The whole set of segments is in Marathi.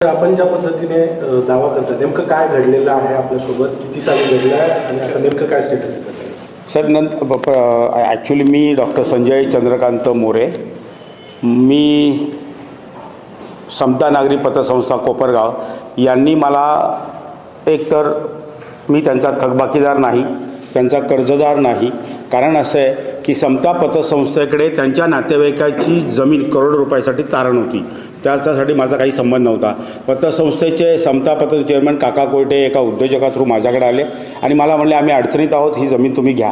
आपण ज्या पद्धतीने दावा करतो नेमकं काय घडलेलं आहे आपल्यासोबत, किती साली घडलं आहे आणि आता नेमकं काय स्टेटस आहे? सर ॲक्च्युली मी डॉक्टर संजय चंद्रकांत मोरे, मी समता नागरी पतसंस्था कोपरगाव यांनी मला एकतर मी त्यांचा थकबाकीदार नाही, त्यांचा कर्जदार नाही. कारण असं आहे की समता पतसंस्थेकडे त्यांच्या नातेवाईकाची जमीन करोड रुपयासाठी तारण होती, त्याच्यासाठी माझा काही संबंध नव्हता. पतसंस्थेचे समता पत चेअरमन काका कोयटे एका उद्योजका थ्रू माझ्याकडे आले आणि मला म्हणले आम्ही अडचणीत आहोत, ही जमीन तुम्ही घ्या.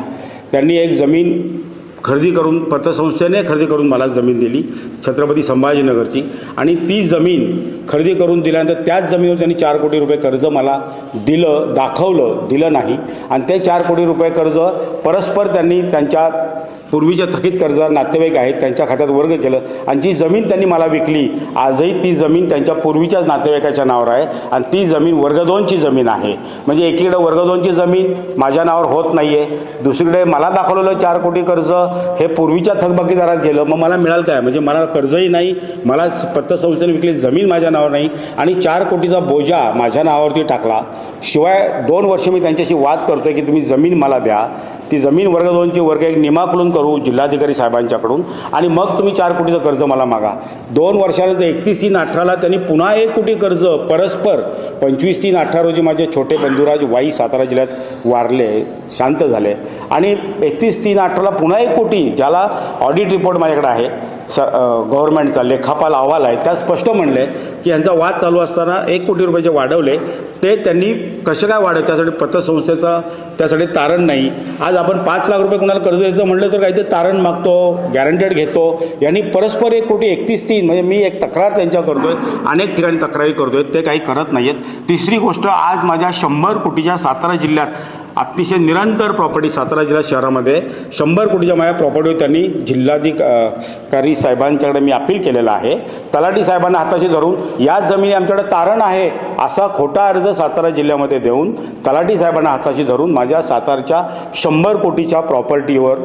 त्यांनी एक जमीन खरेदी करून, पतसंस्थेने खरेदी करून मला जमीन दिली छत्रपती संभाजीनगरची, आणि ती जमीन खरेदी करून दिल्यानंतर त्याच जमिनीवर त्यांनी 4 कोटी रुपये कर्ज मला दिलं, दाखवलं, दिलं नाही. आणि ते 4 कोटी रुपये कर्ज परस्पर त्यांनी त्यांच्या पूर्वीच्या थकीत कर्जदार नातेवाईक आहेत त्यांच्या खात्यात वर्ग केलं, आणि जी जमीन त्यांनी मला विकली आजही ती जमीन त्यांच्या पूर्वीच्याच नातेवाईकाच्या नावावर आहे, आणि ती जमीन वर्ग 2ची जमीन आहे. म्हणजे एकीकडे वर्ग 2ची जमीन माझ्या नावावर होत नाही आहे, दुसरीकडे मला दाखवलेलं 4 कोटी कर्ज हे पूर्वीच्या थकबाकीदारात गेलं. मग मला मिळालं काय? म्हणजे मला कर्जही नाही, मला पतसंस्थेने विकली जमीन माझ्या नावावर नाही, आणि 4 कोटीचा बोजा माझ्या नावावरती टाकला. शिवाय 2 वर्ष मी त्यांच्याशी वाद करतोय की तुम्ही जमीन मला द्या, ती जमीन वर्ग 2ची वर्ग 1 नियमाकुलन करू जिल्हाधिकारी साहेबांच्याकडून, आणि मग तुम्ही 4 कोटीचं कर्ज मला मागा. 2 वर्षानंतर 31/3/18ला त्यांनी पुन्हा 1 कोटी कर्ज परस्पर 25/3/18 रोजी माझे छोटे बंधुराज वाई सातारा जिल्ह्यात वारले, शांत झाले, आणि 31/3/18ला पुन्हा 1 कोटी, ज्याला ऑडिट रिपोर्ट माझ्याकडे आहे, गव्हर्नमेंटचा लेखापाल अहवाल आहे, त्यात स्पष्ट म्हणले की यांचा वाद चालू असताना 1 कोटी रुपये जे वाढवले ते त्यांनी कसे काय वाढवले, त्यासाठी पतसंस्थेचा त्यासाठी तारण नाही. आज आपण 5 लाख रुपये कुणाला कर्ज द्यायचं म्हटलं तर काहीतरी तारण मागतो, गॅरंटेड घेतो. यांनी परस्पर 1 कोटी 31/3, म्हणजे मी एक तक्रार त्यांच्यावर करतोय, अनेक ठिकाणी तक्रारी करतोय, ते काही करत नाही आहेत. तिसरी गोष्ट, आज माझ्या 100 कोटीच्या सातारा जिल्ह्यात अतिशय निरंतर प्रॉपर्टी, सातारा जिल्हा शहरामध्ये 100 कोटीच्या माझ्या प्रॉपर्टीवर त्यांनी जिल्हाधिकारी साहेबांच्याकडे मी अपील केलेलं आहे. तलाठी साहेबांना हाताशी धरून या जमिनी आमच्याकडे तारण आहे असा खोटा अर्ज सातारा जिल्ह्यामध्ये देऊन तलाठी साहेबांना हाताशी धरून माझ्या सातारच्या 100 कोटीच्या प्रॉपर्टीवर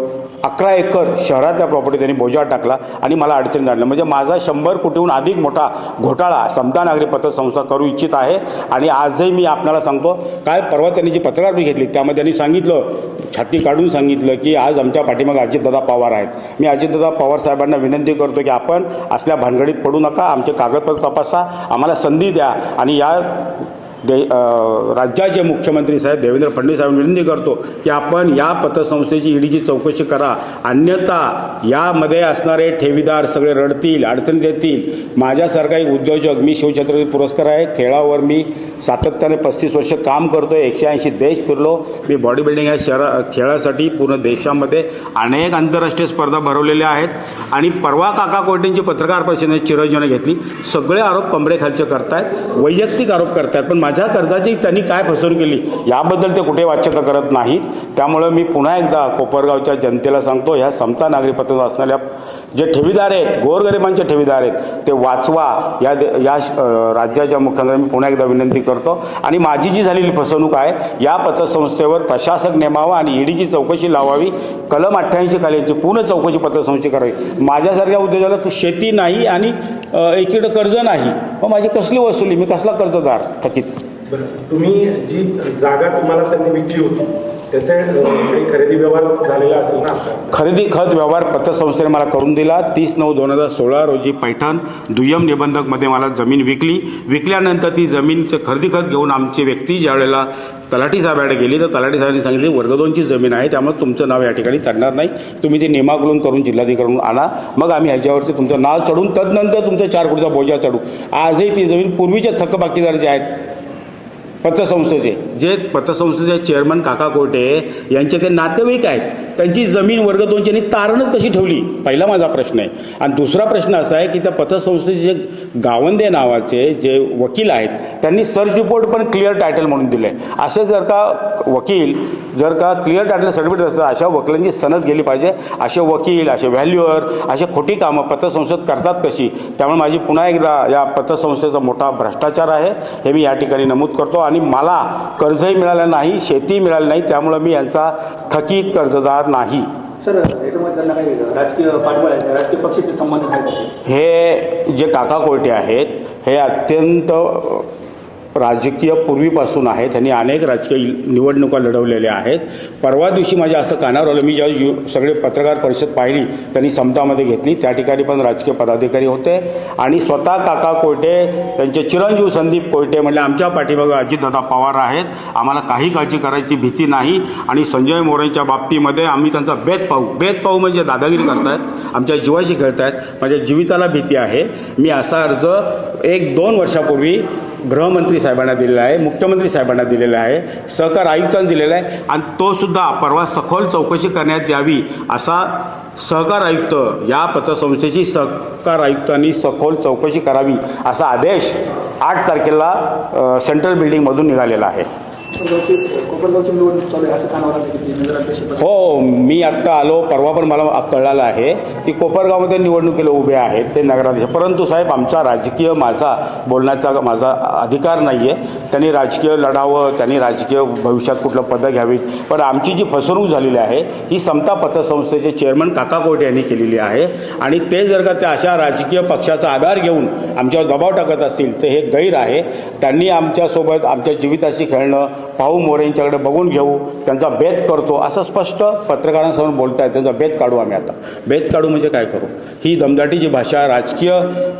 11 एकर शहरातल्या प्रॉपर्टी त्यांनी बोजा टाकला आणि मला अडचणीत आणलं. म्हणजे माझा 100 कोटीहून अधिक मोठा घोटाळा समता नागरी पतसंस्था करू इच्छित आहे. आणि आजही मी आपल्याला सांगतो, काय परवा त्यांनी जी पत्रकार घेतली त्यामध्ये त्यांनी सांगितलं, छाती काढून सांगितलं की आज आमच्या पाठीमागे अजितदादा पवार आहेत. मी अजितदादा पवार साहेबांना विनंती करतो की आपण असल्या भानगडीत पडू नका, आमचे कागदपत्र तपासा, आम्हाला संधी द्या. आणि या राज्याचे मुख्यमंत्री साहेब देवेंद्र फडणवीस साहेब विनंती करतो की आपण या पतसंस्थेची ईडीची चौकशी करा, अन्यथा यामध्ये असणारे ठेवीदार सगळे रडतील, अडचणीत येतील. माझ्यासारखा एक उद्योजक, मी शिवछत्रपती पुरस्कार आहे, खेळावर मी सातत्याने 35 वर्ष काम करतो, 180 देश फिरलो. मी बॉडी बिल्डिंग या खेळासाठी पूर्ण देशामध्ये अनेक आंतरराष्ट्रीय स्पर्धा भरवलेल्या आहेत. आणि परवा काका कोयटेंची पत्रकार परिषदेने चिरंजीवने घेतली, सगळे आरोप कमरेखालचे करतायत, वैयक्तिक आरोप करतायत, पण माझ्या कर्जाची त्यांनी काय फसवणूक केली याबद्दल ते कुठे वाच्यता करत नाहीत. त्यामुळे मी पुन्हा एकदा कोपरगावच्या जनतेला सांगतो, ह्या समता नागरी पतसंस्था असणाऱ्या जे ठेवीदार आहेत, गोरगरिबांचे ठेवीदार आहेत, ते वाचवा. या राज्याच्या मुख्यमंत्र्यांनी पुन्हा एकदा विनंती करतो. आणि माझी जी झालेली फसवणूक आहे, या पतसंस्थेवर प्रशासक नेमावा आणि ईडीची चौकशी लावावी. कलम 88 खालीची पूर्ण चौकशी पतसंस्थेची करावी. माझ्यासारख्या उद्योगाला शेती नाही आणि एकीकडे कर्ज नाही, मग माझी कसली वसुली, मी कसला कर्जदार थकीत. बरं, तुम्ही जी जागा तुम्हाला त्यांनी विकली होती त्याचे काही खरेदी व्यवहार झालेला असेल ना? खरेदी खत व्यवहार पतसंस्थेने मला करून दिला. 30/9/2016 रोजी पैठण दुय्यम निबंधकमध्ये मला जमीन विकल्यानंतर ती जमीनचं खरेदी खत घेऊन आमची व्यक्ती ज्यावेळेला तलाठी साहेबांकडे गेली तर तलाठी साहेबांनी सांगितले वर्ग 2ची जमीन आहे, त्यामुळे तुमचं नाव या ठिकाणी चढणार नाही, तुम्ही ते नियमाकुलन करून जिल्हाधिकाऱ्यांकडून आणा, मग आम्ही ह्याच्यावरती तुमचं नाव चढून तदनंतर तुमचं 4 कोटीचा बोजा चढू. आजही ती जमीन पूर्वीचे थकबाकीदार जे आहेत पतसंस्थेचे, जे पतसंस्थेचे चेअरमन काका कोयटे यांचे ते नातेवाईक आहेत, त्यांची जमीन वर्ग 2ची तारणच कशी ठेवली, पहिला माझा प्रश्न आहे. आणि दुसरा प्रश्न असा आहे की त्या पतसंस्थेचे जे गावंदे नावाचे जे वकील आहेत त्यांनी सर्च रिपोर्ट पण क्लिअर टायटल म्हणून दिले. असे जर का वकील जर का क्लिअर टायटल सर्टिफिकेट असतं, अशा वकिलांची सनद गेली पाहिजे. असे वकील, असे व्हॅल्युअर, असे खोटी कामं पतसंस्थेत करतात कशी? त्यामुळे माझी पुन्हा एकदा या पतसंस्थेचा मोठा भ्रष्टाचार आहे हे मी या ठिकाणी नमूद करतो. आणि मला कर्जही मिळालं नाही, शेतीही मिळाली नाही, त्यामुळे मी यांचा थकीत कर्जदार नाही. सर, याच्यामध्ये त्यांना काही राजकीय पाठबळ आहे, राजकीय पक्षाचे संबंध आहेत? हे जे काका कोयटे आहेत हे अत्यंत राजकीय पूर्वीपासून आहे. त्यांनी अनेक राजकीय निवडणुका लढवलेल्या आहेत. परवा दिवशी माझ्या असं कानावर आलं, मी जेव्हा सगळे पत्रकार परिषद पाहिली त्यांनी समतामध्ये घेतली, त्या ठिकाणी पण राजकीय पदाधिकारी होते आणि स्वतः काका कोयटे त्यांचे चिरंजीव संदीप कोयटे म्हणले आमच्या पाठीमागं अजितदादा पवार आहेत, आम्हाला काही काळजी करायची भीती नाही. आणि संजय मोरेंच्या बाबतीमध्ये आम्ही त्यांचा बेत पाहू म्हणजे दादागिरी करतायत, आमच्या जीवाशी खेळतायत, माझ्या जीविताला भीती आहे. मी असा अर्ज 1-2 वर्षापूर्वी गृहमंत्री साहेबांना दिलेला आहे, मुख्यमंत्री साहेबांना दिलेला आहे, सहकार आयुक्तांना दिलेला आहे आणि तो सुद्धा परवा सखोल चौकशी करण्यात यावी असा सहकार आयुक्त या पतसंस्थेची सहकार आयुक्तांनी सखोल चौकशी करावी असा आदेश 8 तारखेला सेंट्रल बिल्डिंगमधून निघालेला आहे. कोपरगावची निवडणूक चालू आहे असं कानावर आलं की नगराध्यक्ष हो, मी आत्ता आलो, परवा पण मला कळलं आहे की कोपरगावमध्ये निवडणुकीला उभे आहेत ते नगराध्यक्ष. परंतु साहेब आमचा राजकीय बोलण्याचा माझा अधिकार नाही आहे. त्यांनी राजकीय लढावं, त्यांनी राजकीय भविष्यात कुठलं पदं घ्यावीत, पण आमची जी फसवणूक झालेली आहे ही समता पतसंस्थेचे चेअरमन काका कोयटे यांनी केलेली आहे. आणि ते जर का त्या अशा राजकीय पक्षाचा आधार घेऊन आमच्यावर दबाव टाकत असतील तर हे गैर आहे. त्यांनी आमच्यासोबत आमच्या जीविताशी खेळणं, पाहू मोरेंच्याकडे बघून घेऊ, त्यांचा बेत करतो असं स्पष्ट पत्रकारांसमोर बोलत आहेत. त्यांचा बेत काढू आम्ही. आता बेत काढू म्हणजे काय करू? ही दमदाटीची भाषा, राजकीय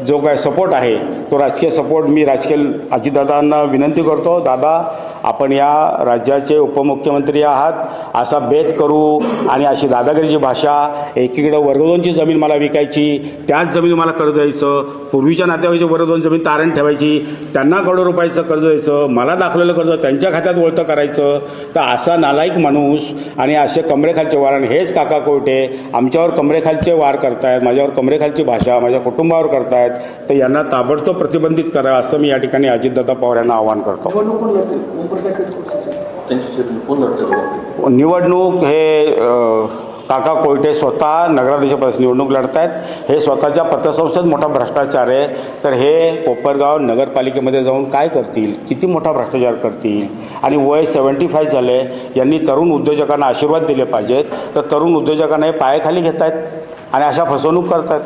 जो काय सपोर्ट आहे तो राजकीय सपोर्ट मी अजितदादांना विनंती करतो, दादा आपण या राज्याचे उपमुख्यमंत्री आहात, असा बेत करू आणि अशी दादागिरीची भाषा, एकीकडे वर्ग 2ची जमीन मला विकायची, त्याच जमीन मला कर्ज द्यायचं, पूर्वीच्या नातेवाईकाची वर्ग 2 जमीन तारण ठेवायची, त्यांना करोडो रुपयाचं कर्ज द्यायचं, मला दाखवलेलं कर्ज त्यांच्या खात्यात वळतं करायचं. तर असा नालायक माणूस आणि असे कमरेखालचे वार, आणि हेच काका कोयटे आमच्यावर कमरेखालचे वार करतायत, माझ्यावर कमरेखालची भाषा माझ्या कुटुंबावर करतायत. तर यांना ताबडतोब प्रतिबंधित करा असं मी या ठिकाणी अजितदादा पवार यांना आवाहन करतो. निवडणूक कोण लढते? निवडणूक हे काका कोयटे स्वतः नगराध्यक्षपदाची निवडणूक लढत आहेत. हे स्वतःच्या पतसंस्थेत मोठा भ्रष्टाचार आहे. तर हे कोपरगाव नगरपालिकेमध्ये जाऊन काय करतील, किती मोठा भ्रष्टाचार करतील. आणि वय 75 झाले. यांनी तरुण उद्योजकांना आशीर्वाद दिले पाहिजेत. तर तरुण उद्योजकांना हे पायाखाली घेत आहेत आणि अशा फसवणूक करत आहेत.